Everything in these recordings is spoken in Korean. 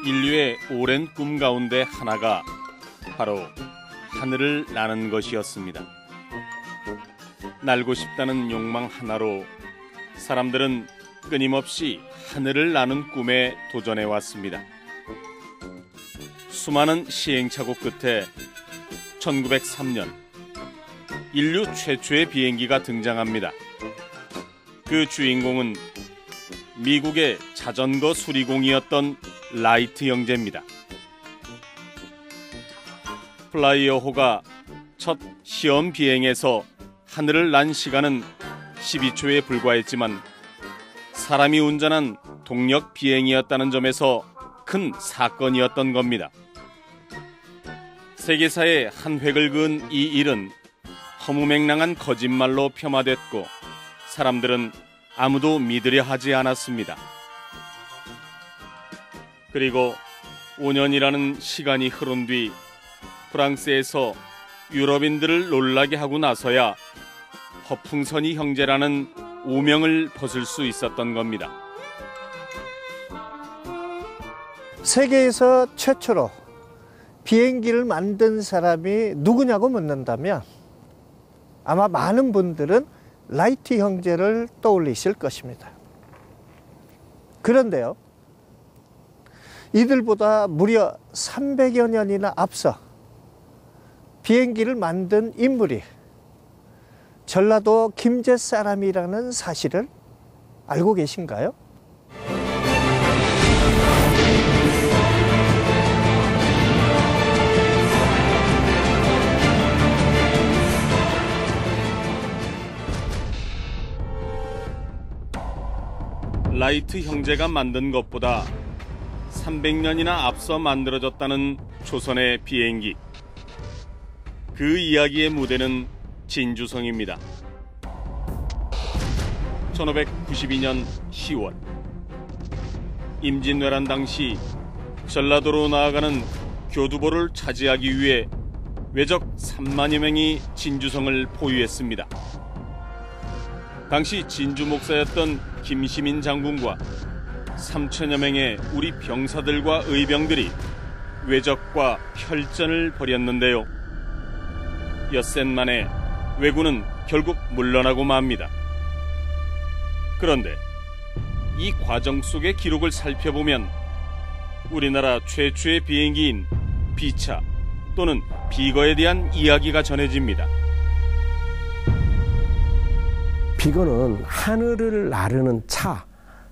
인류의 오랜 꿈 가운데 하나가 바로 하늘을 나는 것이었습니다. 날고 싶다는 욕망 하나로 사람들은 끊임없이 하늘을 나는 꿈에 도전해 왔습니다. 수많은 시행착오 끝에 1903년 인류 최초의 비행기가 등장합니다. 그 주인공은 미국의 자전거 수리공이었던 라이트 형제입니다. 플라이어호가 첫 시험 비행에서 하늘을 난 시간은 12초에 불과했지만 사람이 운전한 동력 비행이었다는 점에서 큰 사건이었던 겁니다. 세계사에 한 획을 그은 이 일은 허무맹랑한 거짓말로 폄하됐고 사람들은 아무도 믿으려 하지 않았습니다. 그리고 5년이라는 시간이 흐른 뒤 프랑스에서 유럽인들을 놀라게 하고 나서야 허풍선이 형제라는 오명을 벗을 수 있었던 겁니다. 세계에서 최초로 비행기를 만든 사람이 누구냐고 묻는다면 아마 많은 분들은 라이트 형제를 떠올리실 것입니다. 그런데요, 이들보다 무려 300여 년이나 앞서 비행기를 만든 인물이 전라도 김제 사람이라는 사실을 알고 계신가요? 라이트 형제가 만든 것보다 300년이나 앞서 만들어졌다는 조선의 비행기. 그 이야기의 무대는 진주성입니다. 1592년 10월 임진왜란 당시 전라도로 나아가는 교두보를 차지하기 위해 왜적 3만여 명이 진주성을 포위했습니다. 당시 진주 목사였던 김시민 장군과 3천여 명의 우리 병사들과 의병들이 왜적과 혈전을 벌였는데요. 엿새 만에 왜군은 결국 물러나고 맙니다. 그런데 이 과정 속의 기록을 살펴보면 우리나라 최초의 비행기인 비차 또는 비거에 대한 이야기가 전해집니다. 비거는 하늘을 나르는 차,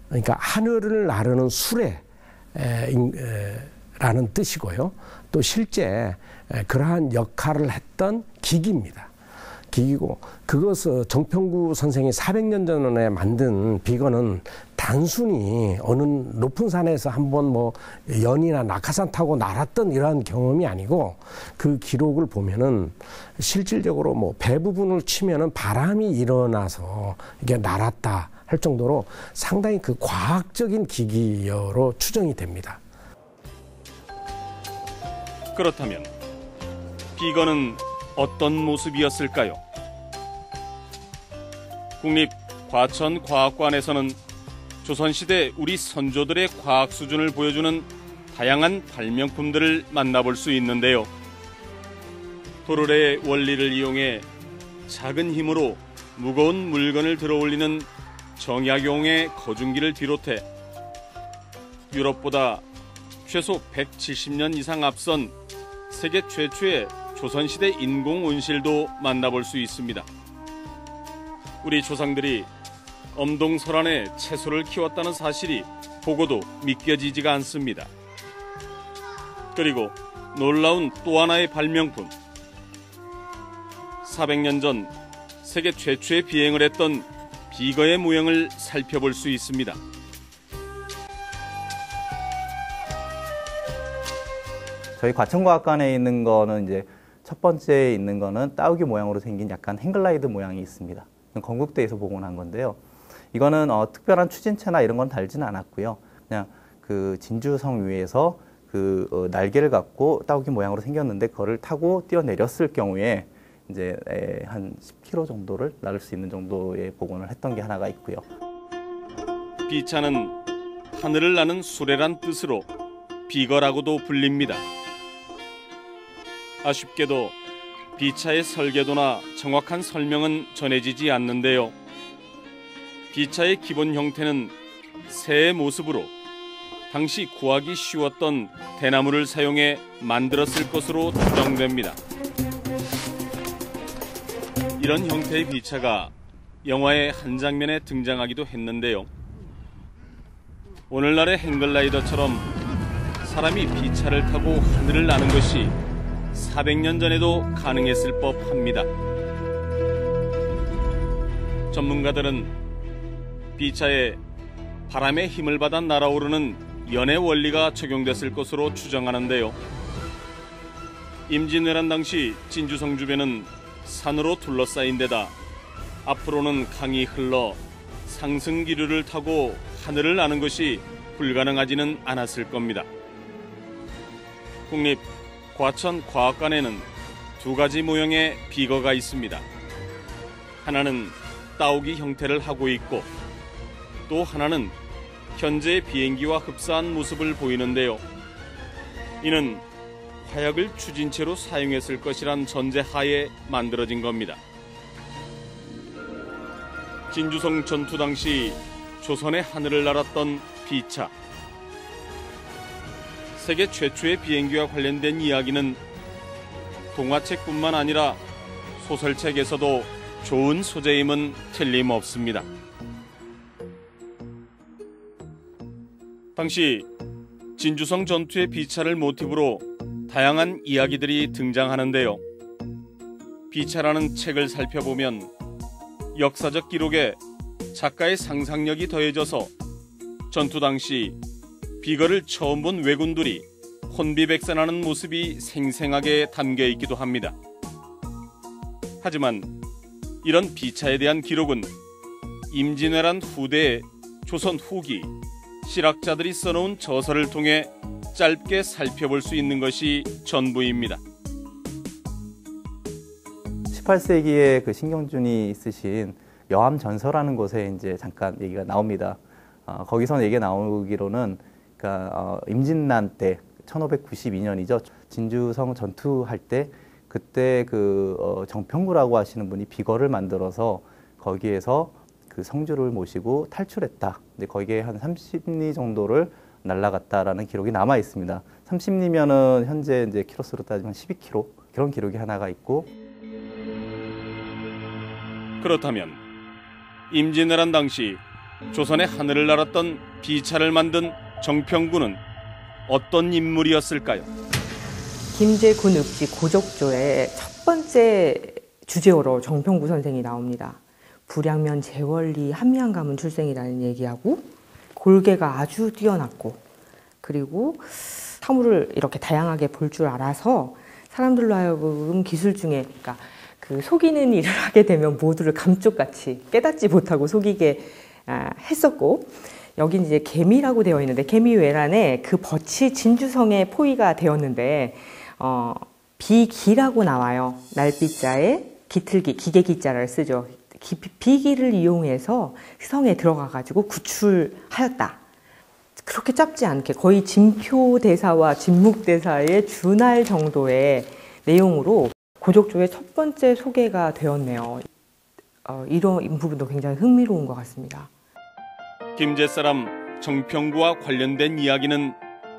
그러니까 하늘을 나르는 수레라는 뜻이고요. 또 실제 그러한 역할을 했던 기기입니다. 기기고 그것을 정평구 선생이 400년 전에 만든 비거는 단순히 어느 높은 산에서 한번 뭐 연이나 낙하산 타고 날았던 이러한 경험이 아니고 그 기록을 보면은 실질적으로 뭐 배 부분을 치면은 바람이 일어나서 이게 날았다 할 정도로 상당히 그 과학적인 기기로 추정이 됩니다. 그렇다면 비거는 어떤 모습이었을까요? 국립과천과학관에서는 조선시대 우리 선조들의 과학 수준을 보여주는 다양한 발명품들을 만나볼 수 있는데요. 도르래의 원리를 이용해 작은 힘으로 무거운 물건을 들어올리는 정약용의 거중기를 비롯해 유럽보다 최소 170년 이상 앞선 세계 최초의 조선시대 인공온실도 만나볼 수 있습니다. 우리 조상들이 엄동설안에 채소를 키웠다는 사실이 보고도 믿겨지지가 않습니다. 그리고 놀라운 또 하나의 발명품. 400년 전 세계 최초의 비행을 했던 비거의 모형을 살펴볼 수 있습니다. 저희 과천과학관에 있는 거는 이제 첫 번째 있는 거는 따오기 모양으로 생긴 약간 행글라이드 모양이 있습니다. 건국대에서 복원한 건데요. 이거는 특별한 추진체나 이런 건 달지는 않았고요. 그냥 그 진주성 위에서 그 날개를 갖고 따오기 모양으로 생겼는데 그거를 타고 뛰어내렸을 경우에 이제 한 10km 정도를 날을 수 있는 정도의 복원을 했던 게 하나가 있고요. 비차는 하늘을 나는 수레란 뜻으로 비거라고도 불립니다. 아쉽게도 비차의 설계도나 정확한 설명은 전해지지 않는데요. 비차의 기본 형태는 새의 모습으로 당시 구하기 쉬웠던 대나무를 사용해 만들었을 것으로 추정됩니다. 이런 형태의 비차가 영화의 한 장면에 등장하기도 했는데요. 오늘날의 행글라이더처럼 사람이 비차를 타고 하늘을 나는 것이 400년 전에도 가능했을 법합니다. 전문가들은 비차에 바람의 힘을 받아 날아오르는 연의 원리가 적용됐을 것으로 추정하는데요. 임진왜란 당시 진주성 주변은 산으로 둘러싸인 데다 앞으로는 강이 흘러 상승기류를 타고 하늘을 나는 것이 불가능하지는 않았을 겁니다. 국립과천과학관에는 두 가지 모형의 비거가 있습니다. 하나는 따오기 형태를 하고 있고 또 하나는 현재의 비행기와 흡사한 모습을 보이는데요. 이는 화약을 추진체로 사용했을 것이란 전제하에 만들어진 겁니다. 진주성 전투 당시 조선의 하늘을 날았던 비차. 세계 최초의 비행기와 관련된 이야기는 동화책뿐만 아니라 소설책에서도 좋은 소재임은 틀림없습니다. 당시 진주성 전투의 비차를 모티브로 다양한 이야기들이 등장하는데요. 비차라는 책을 살펴보면 역사적 기록에 작가의 상상력이 더해져서 전투 당시 비거를 처음 본 왜군들이 혼비백산하는 모습이 생생하게 담겨 있기도 합니다. 하지만 이런 비차에 대한 기록은 임진왜란 후대의 조선 후기 실학자들이 써놓은 저서를 통해 짧게 살펴볼 수 있는 것이 전부입니다. 18세기에 그 신경준이 쓰신 여암전서라는 곳에 이제 잠깐 얘기가 나옵니다. 거기서 얘기가 나오기로는 그러니까 임진난 때 1592년이죠. 진주성 전투할 때 그때 정평구라고 하시는 분이 비거를 만들어서 거기에서 그 성주를 모시고 탈출했다. 근데 거기에 한 30리 정도를 날아갔다라는 기록이 남아 있습니다. 30리면은 현재 이제 키로수로 따지면 12km 그런 기록이 하나가 있고. 그렇다면 임진왜란 당시 조선의 하늘을 날았던 비차를 만든 정평구는 어떤 인물이었을까요? 김제군 읍지 고적조의 첫 번째 주제어로 정평구 선생이 나옵니다. 불양면 재원리 한미한가문 출생이라는 얘기하고 골계가 아주 뛰어났고 그리고 사물을 이렇게 다양하게 볼 줄 알아서 사람들로 하여금 기술 중에 그러니까 그 속이는 일을 하게 되면 모두를 감쪽같이 깨닫지 못하고 속이게 했었고 여긴 이제 개미라고 되어 있는데 개미외란에 그 벗이 진주성에 포위가 되었는데 비기라고 나와요. 날비자에 기틀기 기계기자를 쓰죠. 비기를 이용해서 성에 들어가가지고 구출하였다. 그렇게 짧지 않게 거의 진표대사와 진묵대사에 준할 정도의 내용으로 고적조의 첫 번째 소개가 되었네요. 이런 부분도 굉장히 흥미로운 것 같습니다. 김제 사람 정평구와 관련된 이야기는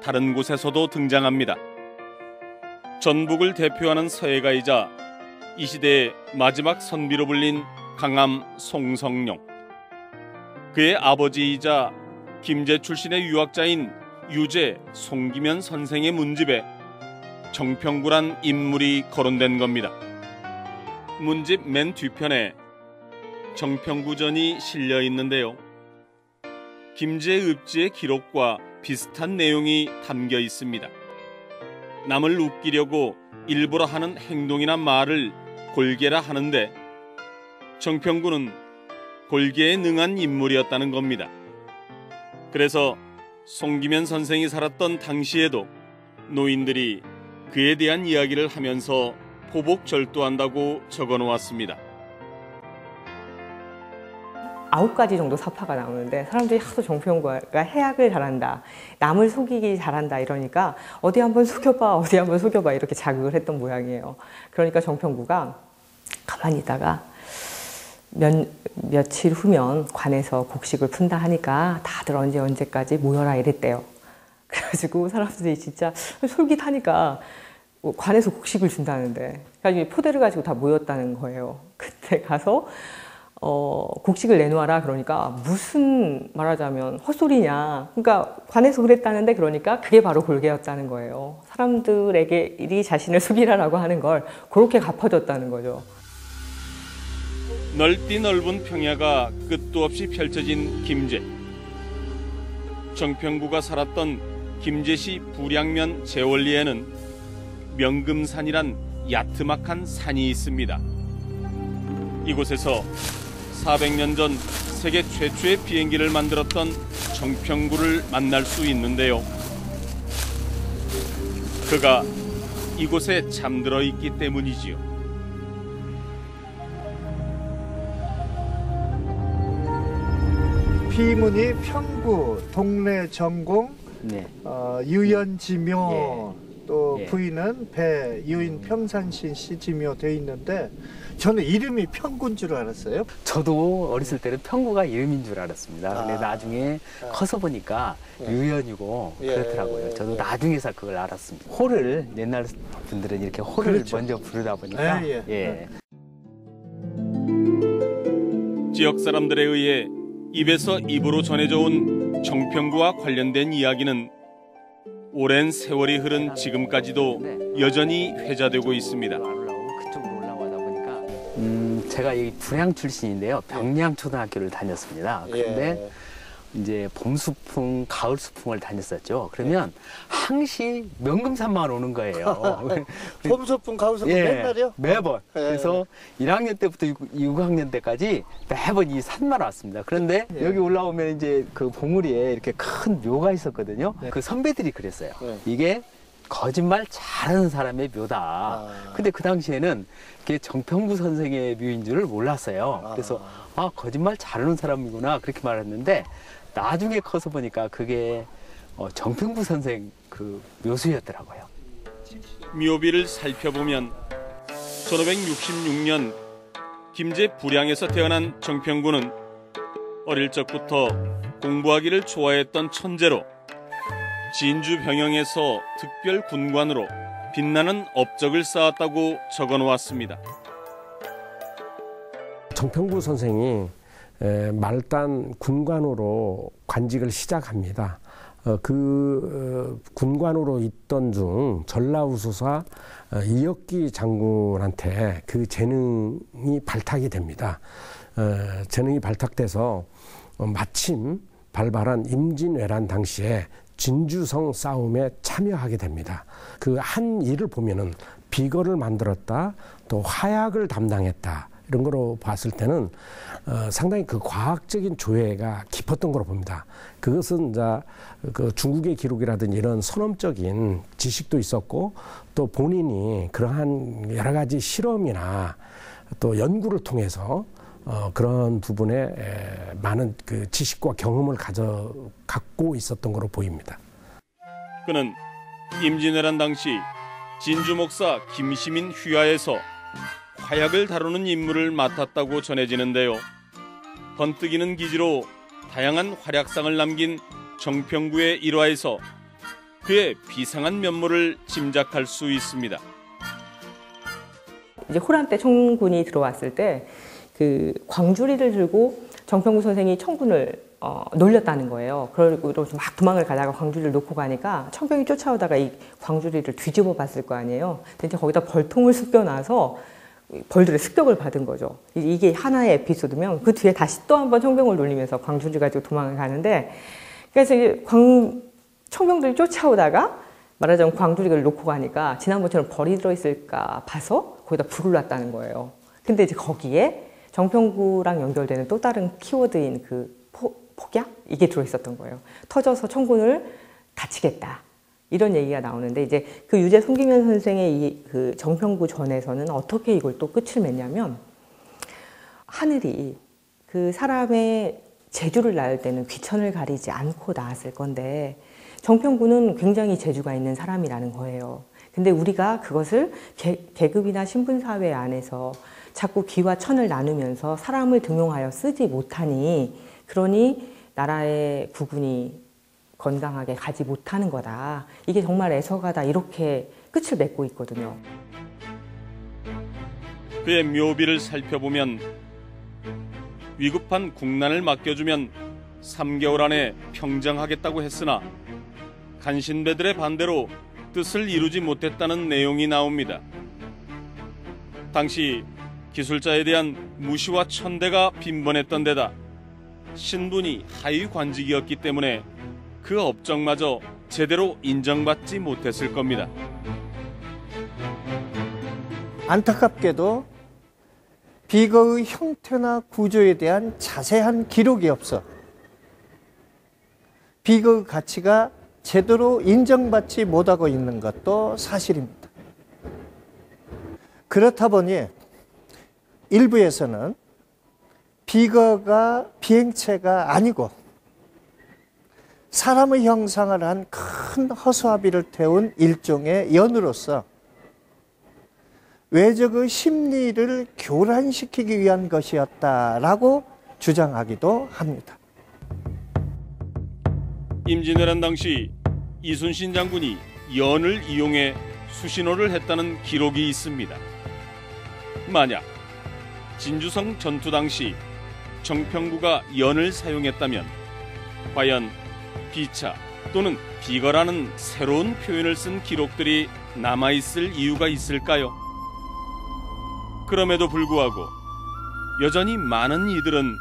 다른 곳에서도 등장합니다. 전북을 대표하는 서예가이자 이 시대의 마지막 선비로 불린 강암 송성룡. 그의 아버지이자 김제 출신의 유학자인 유제 송기면 선생의 문집에 정평구란 인물이 거론된 겁니다. 문집 맨 뒤편에 정평구전이 실려 있는데요. 김제 읍지의 기록과 비슷한 내용이 담겨 있습니다. 남을 웃기려고 일부러 하는 행동이나 말을 골계라 하는데 정평구는 골계에 능한 인물이었다는 겁니다. 그래서 송기면 선생이 살았던 당시에도 노인들이 그에 대한 이야기를 하면서 포복절도한다고 적어놓았습니다. 9가지 정도 사파가 나오는데 사람들이 하도 정평구가 해악을 잘한다, 남을 속이기 잘한다 이러니까 어디 한번 속여봐, 어디 한번 속여봐 이렇게 자극을 했던 모양이에요. 그러니까 정평구가 가만히 있다가 며칠 후면 관에서 곡식을 푼다 하니까 다들 언제까지 모여라 이랬대요. 그래가지고 사람들이 진짜 솔깃하니까 관에서 곡식을 준다는데 그러니까 포대를 가지고 다 모였다는 거예요. 그때 가서 곡식을 내놓아라 그러니까 무슨 말하자면 헛소리냐. 그러니까 관에서 그랬다는데 그러니까 그게 바로 골개였다는 거예요. 사람들에게 이 자신을 속이라라고 하는 걸 그렇게 갚아줬다는 거죠. 넓디 넓은 평야가 끝도 없이 펼쳐진 김제. 정평구가 살았던 김제시 부량면 제월리에는 명금산이란 야트막한 산이 있습니다. 이곳에서 400년 전 세계 최초의 비행기를 만들었던 정평구를 만날 수 있는데요. 그가 이곳에 잠들어 있기 때문이지요. 비문이 평구, 동래 전공, 네. 유연지묘, 또 예. 부인은 배, 유인 평산신 시지묘 돼 있는데 저는 이름이 평구인 줄 알았어요. 저도 어렸을 때는 평구가 이름인 줄 알았습니다. 근데 나중에 커서 보니까 유연이고 그렇더라고요. 저도 나중에서 그걸 알았습니다. 호를 옛날 분들은 이렇게 호를 그렇죠. 먼저 부르다 보니까 예. 지역 사람들에 의해 입에서 입으로 전해져 온 정평구와 관련된 이야기는 오랜 세월이 흐른 지금까지도 여전히 회자되고 있습니다. 그쪽으로 올라가다 보니까 제가 이 불양 출신인데요. 병량초등학교를 다녔습니다. 그런데 이제 봄 수풍, 가을 수풍을 다녔었죠. 그러면 항시 명금산만 오는 거예요. 봄 소풍, 가을 소풍 맨날이요? 매번. 그래서 1학년 때부터 6학년 때까지 매번 이 산만 왔습니다. 그런데 여기 올라오면 이제 그 봉우리에 이렇게 큰 묘가 있었거든요. 그 선배들이 그랬어요. 이게 거짓말 잘하는 사람의 묘다. 근데 그 당시에는 그게 정평구 선생의 묘인 줄을 몰랐어요. 그래서 거짓말 잘하는 사람이구나 그렇게 말했는데 나중에 커서 보니까 그게 정평구 선생 그 묘수였더라고요. 묘비를 살펴보면 1566년 김제 부량에서 태어난 정평구는 어릴 적부터 공부하기를 좋아했던 천재로 진주 병영에서 특별 군관으로 빛나는 업적을 쌓았다고 적어놓았습니다. 정평구 선생이 말단 군관으로 관직을 시작합니다. 군관으로 있던 중 전라우수사 이혁기 장군한테 그 재능이 발탁이 됩니다. 재능이 발탁돼서 마침 발발한 임진왜란 당시에 진주성 싸움에 참여하게 됩니다. 그 한 일을 보면은 비거를 만들었다, 또 화약을 담당했다. 이런 거로 봤을 때는 상당히 그 과학적인 조예가 깊었던 거로 봅니다. 그것은 이제 그 중국의 기록이라든지 이런 선험적인 지식도 있었고 또 본인이 그러한 여러 가지 실험이나 또 연구를 통해서 그런 부분에 많은 그 지식과 경험을 갖고 있었던 거로 보입니다. 그는 임진왜란 당시 진주 목사 김시민 휘하에서 화약을 다루는 임무를 맡았다고 전해지는데요. 번뜩이는 기지로 다양한 활약상을 남긴 정평구의 일화에서 그의 비상한 면모를 짐작할 수 있습니다. 이제 호란 때 청군이 들어왔을 때 그 광주리를 들고 정평구 선생이 청군을 놀렸다는 거예요. 그리고 막 도망을 가다가 광주리를 놓고 가니까 청병이 쫓아오다가 이 광주리를 뒤집어 봤을 거 아니에요. 근데 이제 거기다 벌통을 습겨놔서 벌들의 습격을 받은 거죠. 이게 하나의 에피소드면 그 뒤에 다시 또 한 번 청병을 놀리면서 광주리 가지고 도망을 가는데, 그래서 이제 청병들이 쫓아오다가 말하자면 광주리를 놓고 가니까 지난번처럼 벌이 들어있을까 봐서 거기다 불을 놨다는 거예요. 근데 이제 거기에 정평구랑 연결되는 또 다른 키워드인 그 폭약? 이게 들어있었던 거예요. 터져서 청군을 다치겠다. 이런 얘기가 나오는데, 이제 그 유재 송기면 선생의 이 그 정평구 전에서는 어떻게 이걸 또 끝을 맺냐면, 하늘이 그 사람의 재주를 낳을 때는 귀천을 가리지 않고 낳았을 건데 정평군은 굉장히 재주가 있는 사람이라는 거예요. 근데 우리가 그것을 계급이나 신분사회 안에서 자꾸 귀와 천을 나누면서 사람을 등용하여 쓰지 못하니 그러니 나라의 국운이 건강하게 가지 못하는 거다. 이게 정말 애서가다 이렇게 끝을 맺고 있거든요. 그의 묘비를 살펴보면 위급한 국난을 맡겨주면 3개월 안에 평정하겠다고 했으나 간신배들의 반대로 뜻을 이루지 못했다는 내용이 나옵니다. 당시 기술자에 대한 무시와 천대가 빈번했던 데다 신분이 하위 관직이었기 때문에 그 업적마저 제대로 인정받지 못했을 겁니다. 안타깝게도 비거의 형태나 구조에 대한 자세한 기록이 없어 비거의 가치가 제대로 인정받지 못하고 있는 것도 사실입니다. 그렇다 보니 일부에서는 비거가 비행체가 아니고 사람의 형상을 한 큰 허수아비를 태운 일종의 연으로서 외적의 심리를 교란시키기 위한 것이었다라고 주장하기도 합니다. 임진왜란 당시 이순신 장군이 연을 이용해 수신호를 했다는 기록이 있습니다. 만약 진주성 전투 당시 정평구가 연을 사용했다면 과연 비차 또는 비거라는 새로운 표현을 쓴 기록들이 남아있을 이유가 있을까요? 그럼에도 불구하고 여전히 많은 이들은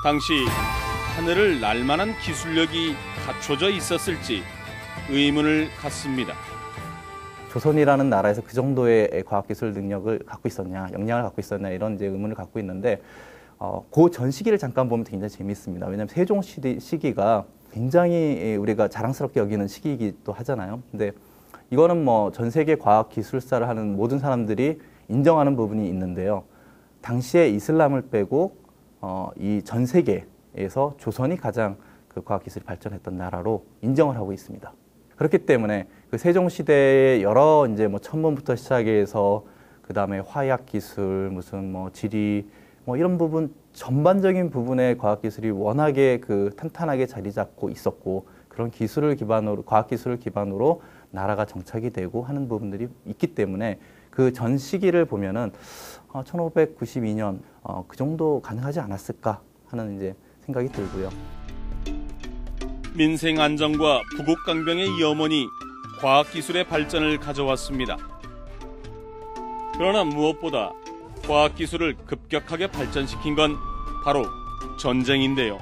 당시 하늘을 날 만한 기술력이 갖춰져 있었을지 의문을 갖습니다. 조선이라는 나라에서 그 정도의 과학기술 능력을 갖고 있었냐, 역량을 갖고 있었냐 이런 이제 의문을 갖고 있는데 그 전 시기를 잠깐 보면 굉장히 재미있습니다. 왜냐하면 세종 시기가 굉장히 우리가 자랑스럽게 여기는 시기이기도 하잖아요. 근데 이거는 뭐 전 세계 과학기술사를 하는 모든 사람들이 인정하는 부분이 있는데요. 당시에 이슬람을 빼고 이 전 세계에서 조선이 가장 그 과학기술이 발전했던 나라로 인정을 하고 있습니다. 그렇기 때문에 그 세종 시대의 여러 이제 뭐 천문부터 시작해서 그 다음에 화약 기술, 무슨 뭐 지리, 뭐 이런 부분 전반적인 부분의 과학기술이 워낙에 그 탄탄하게 자리 잡고 있었고 그런 기술을 기반으로 과학기술을 기반으로 나라가 정착이 되고 하는 부분들이 있기 때문에 그 전 시기를 보면은 1592년 그 정도 가능하지 않았을까 하는 이제 생각이 들고요. 민생 안정과 부국 강병의 염원이 과학기술의 발전을 가져왔습니다. 그러나 무엇보다 과학기술을 급격하게 발전시킨 건 바로 전쟁인데요.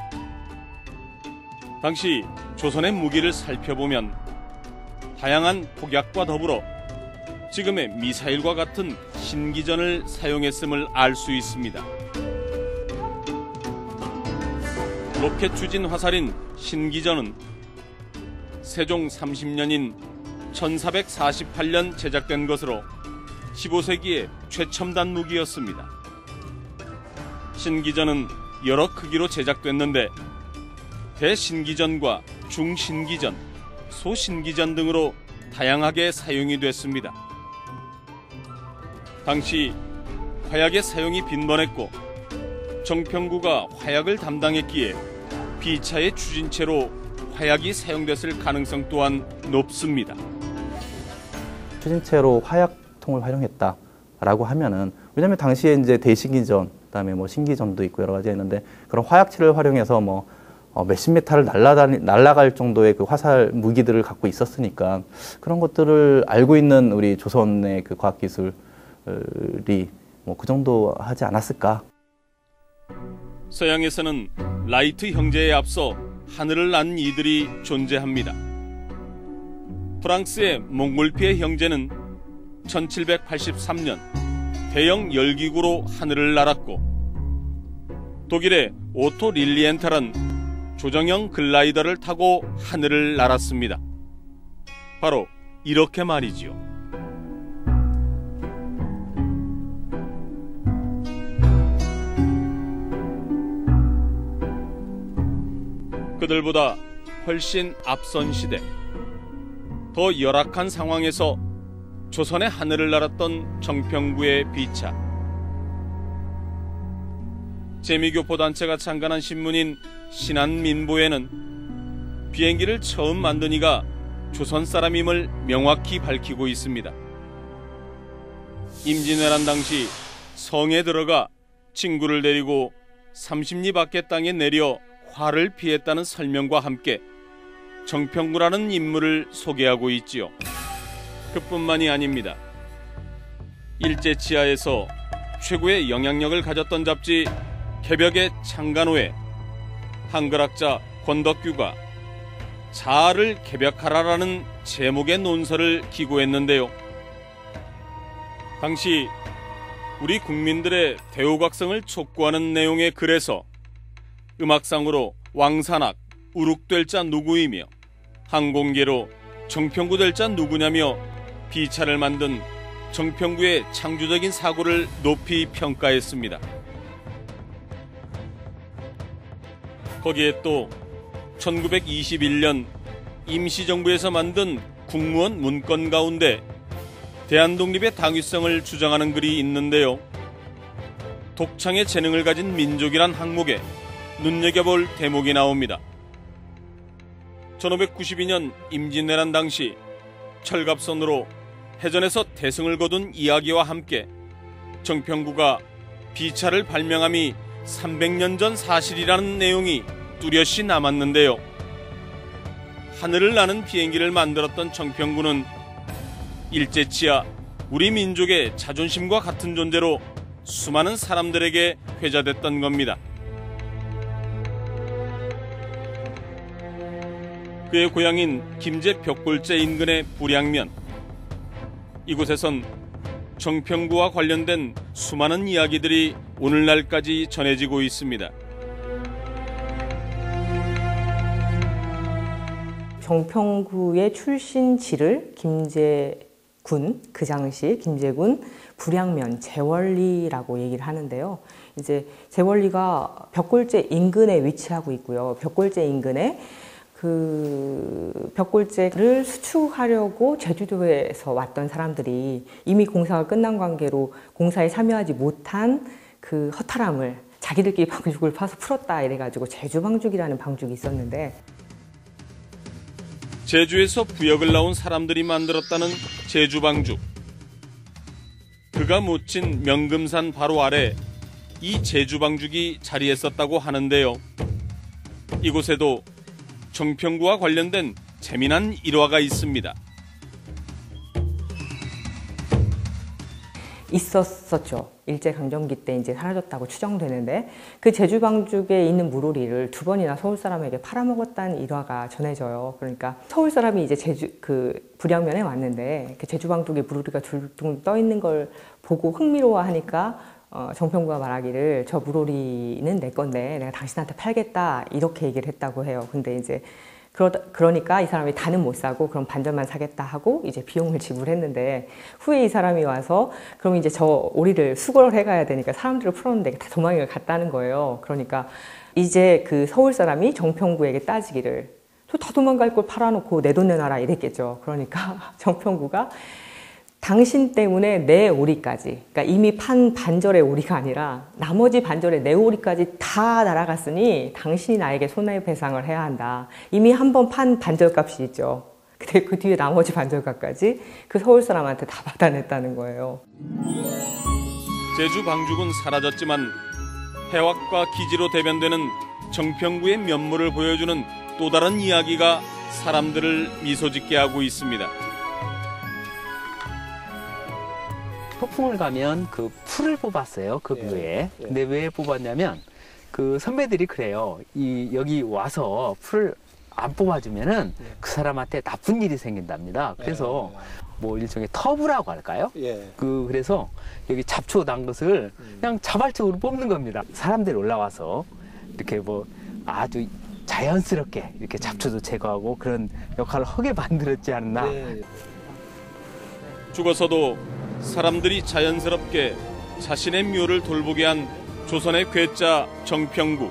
당시 조선의 무기를 살펴보면 다양한 폭약과 더불어 지금의 미사일과 같은 신기전을 사용했음을 알 수 있습니다. 로켓 추진 화살인 신기전은 세종 30년인 1448년 제작된 것으로 15세기의 최첨단 무기였습니다. 신기전은 여러 크기로 제작됐는데 대신기전과 중신기전, 소신기전 등으로 다양하게 사용이 됐습니다. 당시 화약의 사용이 빈번했고 정평구가 화약을 담당했기에 비차의 추진체로 화약이 사용됐을 가능성 또한 높습니다. 추진체로 화약통을 활용했다라고 하면은 왜냐하면 당시에 이제 대신기전, 그다음에 뭐 신기전도 있고 여러 가지가 있는데 그런 화약체를 활용해서 뭐 몇십 메타를 날아갈 정도의 그 화살 무기들을 갖고 있었으니까 그런 것들을 알고 있는 우리 조선의 그 과학기술이 뭐 그 정도 하지 않았을까. 서양에서는 라이트 형제에 앞서 하늘을 난 이들이 존재합니다. 프랑스의 몽골피의 형제는 1783년 대형 열기구로 하늘을 날았고 독일의 오토 릴리엔탈은 조정형 글라이더를 타고 하늘을 날았습니다. 바로 이렇게 말이지요. 그들보다 훨씬 앞선 시대, 더 열악한 상황에서 조선의 하늘을 날았던 정평구의 비차. 재미교포단체가 창간한 신문인 신한민보에는 비행기를 처음 만든 이가 조선 사람임을 명확히 밝히고 있습니다. 임진왜란 당시 성에 들어가 친구를 데리고 30리 밖의 땅에 내려 화를 피했다는 설명과 함께 정평구라는 인물을 소개하고 있지요. 그뿐만이 아닙니다. 일제치하에서 최고의 영향력을 가졌던 잡지 개벽의 창간호에 한글학자 권덕규가 자아를 개벽하라라는 제목의 논설을 기고했는데요. 당시 우리 국민들의 대우각성을 촉구하는 내용의 글에서 음악상으로 왕산악, 우룩될 자 누구이며 항공계로 정평구 될 자 누구냐며 비차를 만든 정평구의 창조적인 사고를 높이 평가했습니다. 거기에 또 1921년 임시정부에서 만든 국무원 문건 가운데 대한독립의 당위성을 주장하는 글이 있는데요. 독창의 재능을 가진 민족이란 항목에 눈여겨볼 대목이 나옵니다. 1592년 임진왜란 당시 철갑선으로 해전에서 대승을 거둔 이야기와 함께 정평구가 비차를 발명함이 300년 전 사실이라는 내용이 뚜렷이 남았는데요. 하늘을 나는 비행기를 만들었던 정평구는 일제치하 우리 민족의 자존심과 같은 존재로 수많은 사람들에게 회자됐던 겁니다. 그의 고향인 김제 벽골제 인근의 불양면, 이곳에선 정평구와 관련된 수많은 이야기들이 오늘날까지 전해지고 있습니다. 정평구의 출신지를 김제군, 그 당시 김제군 불양면 제월리라고 얘기를 하는데요. 이제 제월리가 벽골제 인근에 위치하고 있고요. 벽골제 인근에 그 벽골제를 수출하려고 제주도에서 왔던 사람들이 이미 공사가 끝난 관계로 공사에 참여하지 못한 그 허탈함을 자기들끼리 방죽을 파서 풀었다 이래가지고 제주방죽이라는 방죽이 있었는데, 제주에서 부역을 나온 사람들이 만들었다는 제주방죽. 그가 묻힌 명금산 바로 아래 이 제주방죽이 자리했었다고 하는데요. 이곳에도 정평구와 관련된 재미난 일화가 있습니다. 있었었죠. 일제강점기 때 이제 사라졌다고 추정되는데, 그 제주방죽에 있는 물오리를 2번이나 서울 사람에게 팔아먹었다는 일화가 전해져요. 그러니까 서울 사람이 이제 불양면에 왔는데 그 제주방죽에 물오리가 둥둥 떠 있는 걸 보고 흥미로워하니까 정평구가 말하기를 저 물오리는 내 건데 내가 당신한테 팔겠다 이렇게 얘기를 했다고 해요. 근데 이제 그러니까 이 사람이 다는 못 사고 그럼 반절만 사겠다 하고 이제 비용을 지불했는데, 후에 이 사람이 와서 그럼 이제 저 오리를 수거를 해가야 되니까 사람들을 풀었는데 다 도망을 갔다는 거예요. 그러니까 이제 그 서울 사람이 정평구에게 따지기를 다 도망갈 걸 팔아놓고 내 돈 내놔라 이랬겠죠. 그러니까 정평구가 당신 때문에 내 오리까지, 그러니까 이미 판 반절의 오리가 아니라 나머지 반절의 내 오리까지 다 날아갔으니 당신이 나에게 손해배상을 해야 한다. 이미 한 번 판 반절값이 있죠. 근데 그 뒤에 나머지 반절값까지 그 서울 사람한테 다 받아냈다는 거예요. 제주 방죽은 사라졌지만 해왁과 기지로 대변되는 정평구의 면모를 보여주는 또 다른 이야기가 사람들을 미소짓게 하고 있습니다. 소풍을 가면 그 풀을 뽑았어요, 그 묘에. 근데 왜 뽑았냐면 그 선배들이 그래요. 여기 와서 풀을 안 뽑아주면은 그 사람한테 나쁜 일이 생긴답니다. 그래서 뭐 일종의 터부라고 할까요? 그래서 여기 잡초 난 것을 그냥 자발적으로 뽑는 겁니다. 사람들이 올라와서 이렇게 뭐 아주 자연스럽게 이렇게 잡초도 제거하고 그런 역할을 하게 만들었지 않나. 죽어서도 사람들이 자연스럽게 자신의 묘를 돌보게 한 조선의 괴짜 정평구.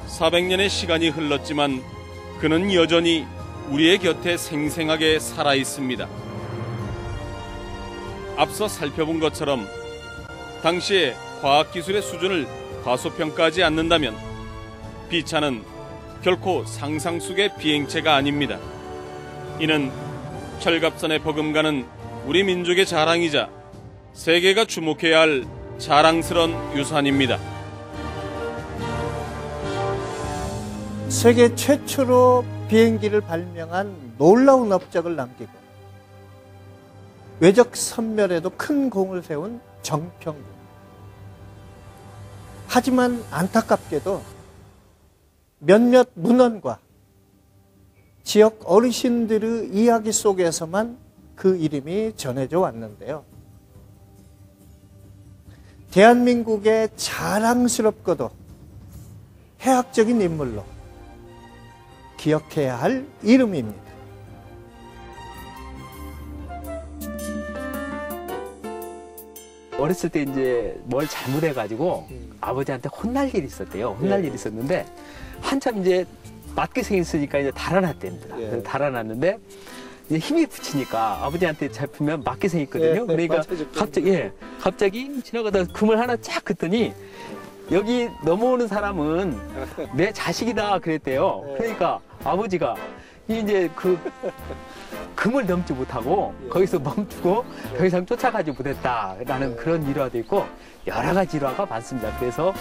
400년의 시간이 흘렀지만 그는 여전히 우리의 곁에 생생하게 살아 있습니다. 앞서 살펴본 것처럼 당시의 과학기술의 수준을 과소평가하지 않는다면 비차는 결코 상상 속의 비행체가 아닙니다. 이는 철갑선에 버금가는 우리 민족의 자랑이자 세계가 주목해야 할 자랑스러운 유산입니다. 세계 최초로 비행기를 발명한 놀라운 업적을 남기고 외적 선멸에도 큰 공을 세운 정평구. 하지만 안타깝게도 몇몇 문헌과 지역 어르신들의 이야기 속에서만 그 이름이 전해져 왔는데요. 대한민국의 자랑스럽고도 해학적인 인물로 기억해야 할 이름입니다. 어렸을 때 이제 뭘 잘못해가지고 아버지한테 혼날 일이 있었대요. 혼날 일이 있었는데 한참 이제 맞게 생겼으니까 이제 달아났답니다. 달아났는데 이제 힘이 붙이니까 아버지한테 잡히면 맞게 생겼거든요. 그러니까 갑자기 지나가다 금을 하나 쫙 긋더니 여기 넘어오는 사람은 내 자식이다 그랬대요. 그러니까 아버지가 이제 그 금을 넘지 못하고 거기서 멈추고 더 이상 쫓아가지 못했다라는 그런 일화도 있고 여러 가지 일화가 많습니다. 그래서